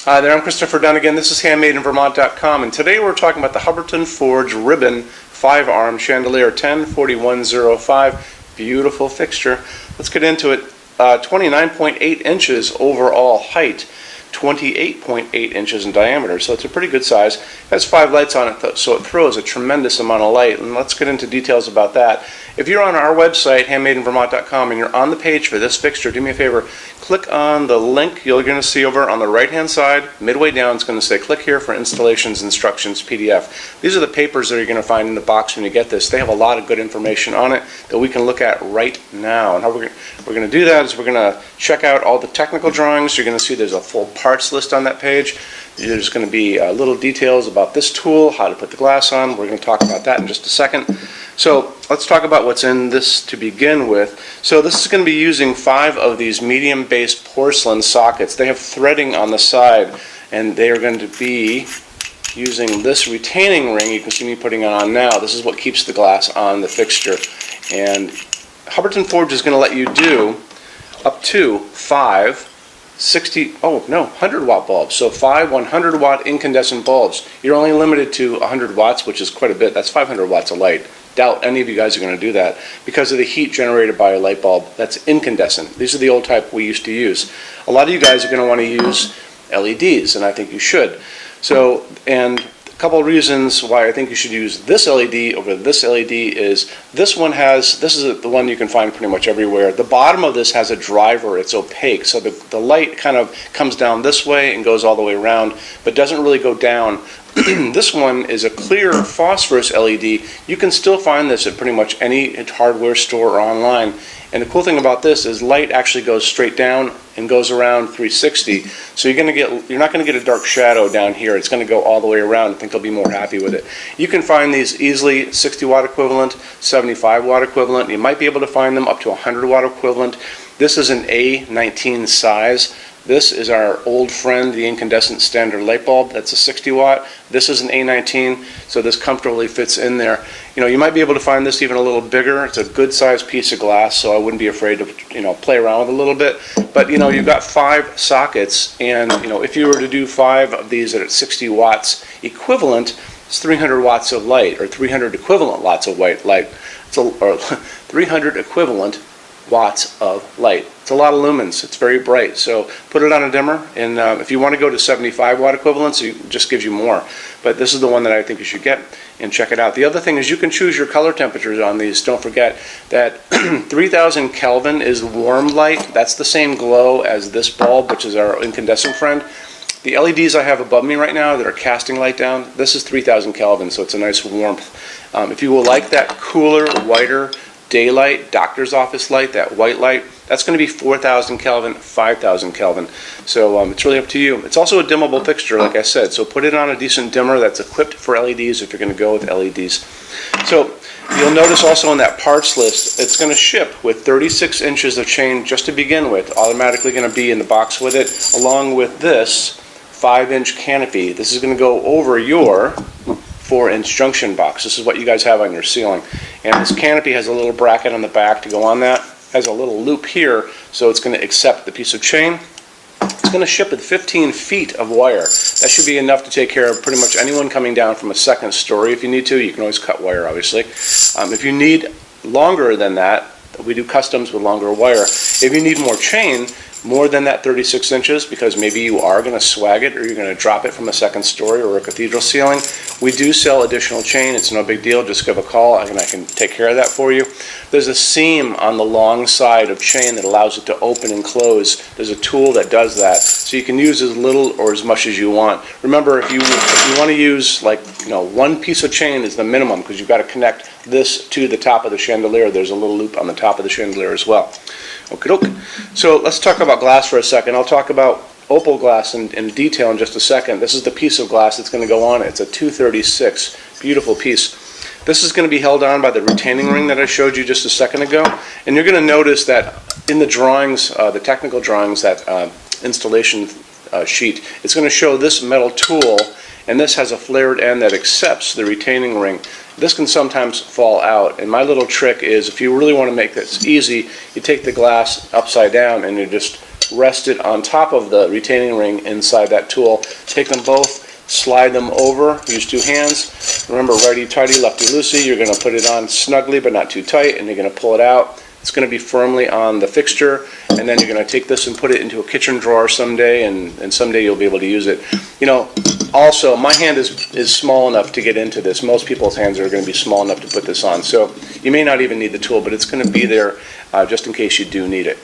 Hi there, I'm Christopher Dunn again. This is HandmadeInVermont.com, and today we're talking about the Hubbardton Forge Ribbon 5-arm Chandelier 104105. Beautiful fixture. Let's get into it. 29.8 inches overall height, 28.8 inches in diameter, so it's a pretty good size. It has 5 lights on it, so it throws a tremendous amount of light, and let's get into details about that. If you're on our website, HandmadeInVermont.com, and you're on the page for this fixture, do me a favor, click on the link you're going to see over on the right-hand side. Midway down, it's going to say, click here for installations, instructions, PDF. These are the papers that you're going to find in the box when you get this. They have a lot of good information on it that we can look at right now. And how we're going to do that is we're going to check out all the technical drawings. You're going to see there's a full parts list on that page. There's going to be little details about this tool, how to put the glass on. We're going to talk about that in just a second. So let's talk about what's in this to begin with. So this is going to be using 5 of these medium-based porcelain sockets. They have threading on the side, and they are going to be using this retaining ring. You can see me putting it on now. This is what keeps the glass on the fixture. And Hubbardton Forge is going to let you do up to 5 100 watt bulbs. So 5 100 watt incandescent bulbs. You're only limited to 100 watts, which is quite a bit. That's 500 watts of light. Doubt any of you guys are going to do that because of the heat generated by a light bulb that's incandescent. These are the old type we used to use. A lot of you guys are going to want to use LEDs, and I think you should. So, and a couple of reasons why I think you should use this LED over this LED is this is the one you can find pretty much everywhere. The bottom of this has a driver. It's opaque, so the light kind of comes down this way and goes all the way around, but doesn't really go down. This one is a clear phosphorus LED. You can still find this at pretty much any hardware store or online. And the cool thing about this is light actually goes straight down and goes around 360. So you're not going to get a dark shadow down here. It's going to go all the way around. I think they'll be more happy with it. You can find these easily 60 watt equivalent, 75 watt equivalent. You might be able to find them up to 100 watt equivalent. This is an A19 size. This is our old friend, the incandescent standard light bulb. That's a 60 watt. This is an A19, so this comfortably fits in there. You know, you might be able to find this even a little bigger. It's a good sized piece of glass, so I wouldn't be afraid to, play around with it a little bit. But, you've got 5 sockets, and, if you were to do 5 of these at 60 watts equivalent, it's 300 watts of light, or 300 equivalent watts of light. Or 300 equivalent watts of light. It's a lot of lumens. It's very bright. So put it on a dimmer, and if you want to go to 75 watt equivalents, it just gives you more. But this is the one that I think you should get, and check it out. The other thing is you can choose your color temperatures on these. Don't forget that 3000 Kelvin is warm light. That's the same glow as this bulb, which is our incandescent friend. The LEDs I have above me right now that are casting light down, this is 3000 Kelvin, so it's a nice warmth. If you will like that cooler, whiter, daylight, doctor's office light, that white light, that's going to be 4000 Kelvin, 5000 Kelvin. So it's really up to you. It's also a dimmable fixture, like I said, so put it on a decent dimmer that's equipped for LEDs if you're going to go with LEDs. So you'll notice also on that parts list, it's going to ship with 36 inches of chain just to begin with, automatically going to be in the box with it, along with this 5-inch canopy. This is going to go over your 4-inch junction box. This is what you guys have on your ceiling. And this canopy has a little bracket on the back to go on that. Has a little loop here, so it's going to accept the piece of chain. It's going to ship with 15 feet of wire. That should be enough to take care of pretty much anyone coming down from a second story. If you need to, you can always cut wire, obviously. If you need longer than that, we do customs with longer wire. If you need more chain, more than that 36 inches, because maybe you are going to swag it or you're going to drop it from a second story or a cathedral ceiling, we do sell additional chain. It's no big deal. Just give a call and I can take care of that for you. There's a seam on the long side of chain that allows it to open and close. There's a tool that does that, so you can use as little or as much as you want. Remember, if you want to use one piece of chain is the minimum, because you've got to connect this to the top of the chandelier. There's a little loop on the top of the chandelier as well. Okie doke. So let's talk about glass for a second. I'll talk about opal glass in detail in just a second. This is the piece of glass that's going to go on it. It's a 236. Beautiful piece. This is going to be held on by the retaining ring that I showed you just a second ago. And you're going to notice that in the drawings, the technical drawings, that installation sheet, it's going to show this metal tool, and this has a flared end that accepts the retaining ring. This can sometimes fall out, and my little trick is, if you really want to make this easy, you take the glass upside down and you just rested on top of the retaining ring inside that tool. Take them both, slide them over, use two hands. Remember, righty-tighty, lefty-loosey. You're going to put it on snugly but not too tight, and you're going to pull it out. It's going to be firmly on the fixture, and then you're going to take this and put it into a kitchen drawer someday, and someday you'll be able to use it. You know, also, my hand is small enough to get into this. Most people's hands are going to be small enough to put this on, so you may not even need the tool, but it's going to be there just in case you do need it.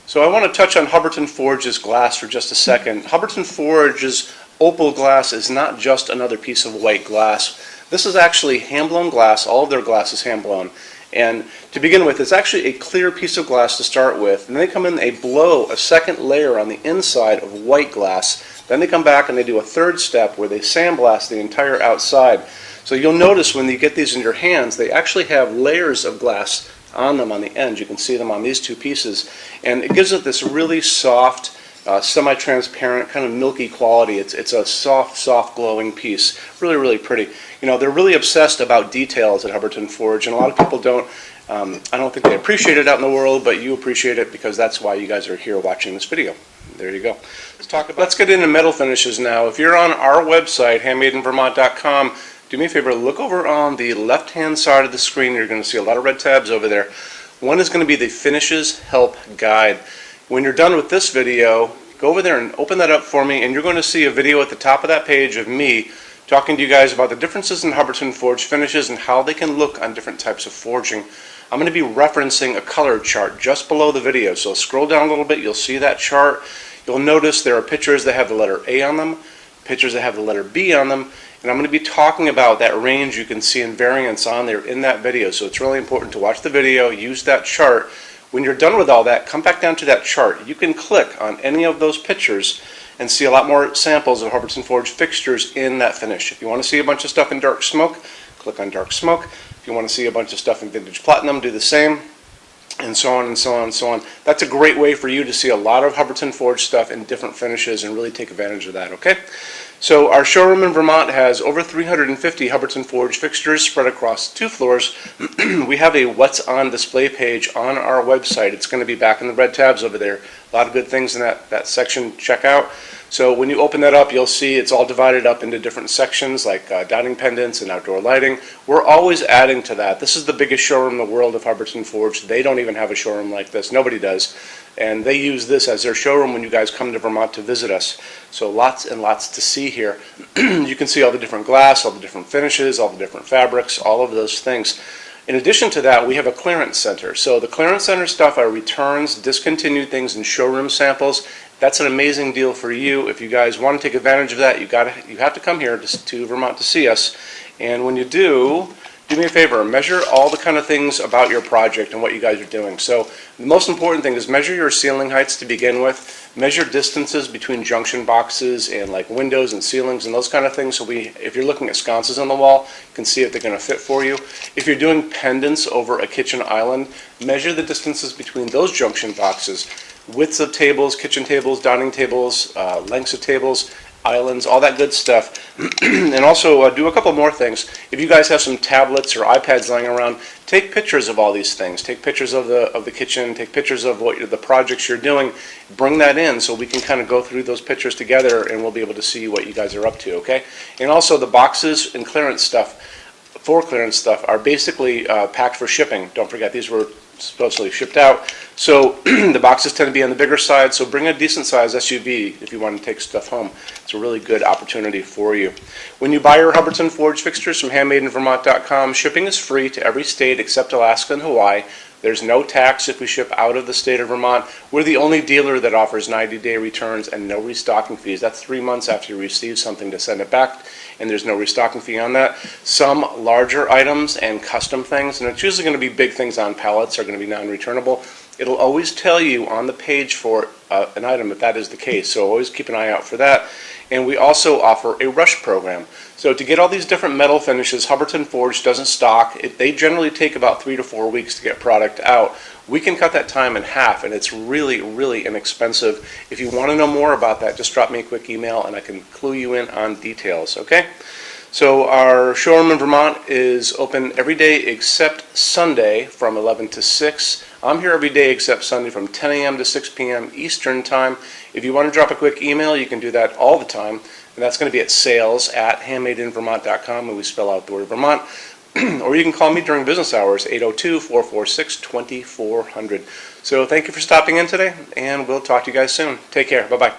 So I want to touch on Hubbardton Forge's glass for just a second. Hubbardton Forge's opal glass is not just another piece of white glass. This is actually hand-blown glass. All of their glass is hand-blown. And to begin with, it's actually a clear piece of glass to start with. And then they come in, they blow a second layer on the inside of white glass. Then they come back and they do a third step where they sandblast the entire outside. So you'll notice when you get these in your hands, they actually have layers of glass on them on the ends. You can see them on these two pieces. And it gives it this really soft, semi-transparent, kind of milky quality. It's a soft glowing piece. Really, really pretty. You know, they're really obsessed about details at Hubbardton Forge, and a lot of people don't. I don't think they appreciate it out in the world, but you appreciate it because that's why you guys are here watching this video. There you go. Let's get into metal finishes now. If you're on our website, HandmadeInVermont.com, do me a favor, look over on the left-hand side of the screen. You're going to see a lot of red tabs over there. One is going to be the Finishes Help Guide. When you're done with this video, go over there and open that up for me, and you're going to see a video at the top of that page of me talking to you guys about the differences in Hubbardton Forge finishes and how they can look on different types of forging. I'm going to be referencing a color chart just below the video, so scroll down a little bit, you'll see that chart. You'll notice there are pictures that have the letter A on them, pictures that have the letter B on them, and I'm going to be talking about that range you can see in variance on there in that video, so it's really important to watch the video, use that chart. When you're done with all that, come back down to that chart. You can click on any of those pictures and see a lot more samples of Hubbardton Forge fixtures in that finish. If you want to see a bunch of stuff in dark smoke, click on dark smoke. If you want to see a bunch of stuff in vintage platinum, do the same, and so on and so on and so on. That's a great way for you to see a lot of Hubbardton Forge stuff in different finishes and really take advantage of that, okay? So our showroom in Vermont has over 350 Hubbardton Forge fixtures spread across 2 floors. We have a What's On display page on our website. It's going to be back in the red tabs over there. A lot of good things in that section. Check out. So when you open that up, you'll see it's all divided up into different sections like dining pendants and outdoor lighting. We're always adding to that. This is the biggest showroom in the world of Hubbardton Forge. They don't even have a showroom like this. Nobody does. And they use this as their showroom when you guys come to Vermont to visit us. So lots and lots to see here. You can see all the different glass, all the different finishes, all the different fabrics, all of those things. In addition to that, we have a clearance center. So the clearance center stuff are returns, discontinued things, and showroom samples. That's an amazing deal for you. If you guys want to take advantage of that, you have to come here to Vermont to see us. And when you do me a favor, measure all the kind of things about your project and what you guys are doing. So the most important thing is measure your ceiling heights to begin with. Measure distances between junction boxes and like windows and ceilings and those kind of things. So if you're looking at sconces on the wall, you can see if they're going to fit for you. If you're doing pendants over a kitchen island, measure the distances between those junction boxes. Widths of tables, kitchen tables, dining tables, lengths of tables, islands, all that good stuff. And also do a couple more things. If you guys have some tablets or iPads lying around, take pictures of all these things. Take pictures of the kitchen, take pictures of the projects you're doing. Bring that in so we can kind of go through those pictures together and we'll be able to see what you guys are up to, okay? And also the boxes and clearance stuff, are basically packed for shipping. Don't forget, these were supposedly shipped out. So the boxes tend to be on the bigger side, so bring a decent size SUV if you want to take stuff home. It's a really good opportunity for you. When you buy your Hubbardton Forge fixtures from HandmadeInVermont.com, shipping is free to every state except Alaska and Hawaii. There's no tax if we ship out of the state of Vermont. We're the only dealer that offers 90-day returns and no restocking fees. That's 3 months after you receive something to send it back, and there's no restocking fee on that. Some larger items and custom things, and it's usually going to be big things on pallets, are going to be non-returnable. It'll always tell you on the page for an item if that is the case, so always keep an eye out for that. And we also offer a rush program. So to get all these different metal finishes, Hubbardton Forge doesn't stock. They generally take about 3 to 4 weeks to get product out. We can cut that time in half, and it's really, really inexpensive. If you want to know more about that, just drop me a quick email, and I can clue you in on details, okay? So our showroom in Vermont is open every day except Sunday from 11 to 6. I'm here every day except Sunday from 10 a.m. to 6 p.m. Eastern Time. If you want to drop a quick email, you can do that all the time. And that's going to be at sales@HandmadeInVermont.com, and we spell out the word Vermont. Or you can call me during business hours, 802-446-2400. So thank you for stopping in today, and we'll talk to you guys soon. Take care. Bye-bye.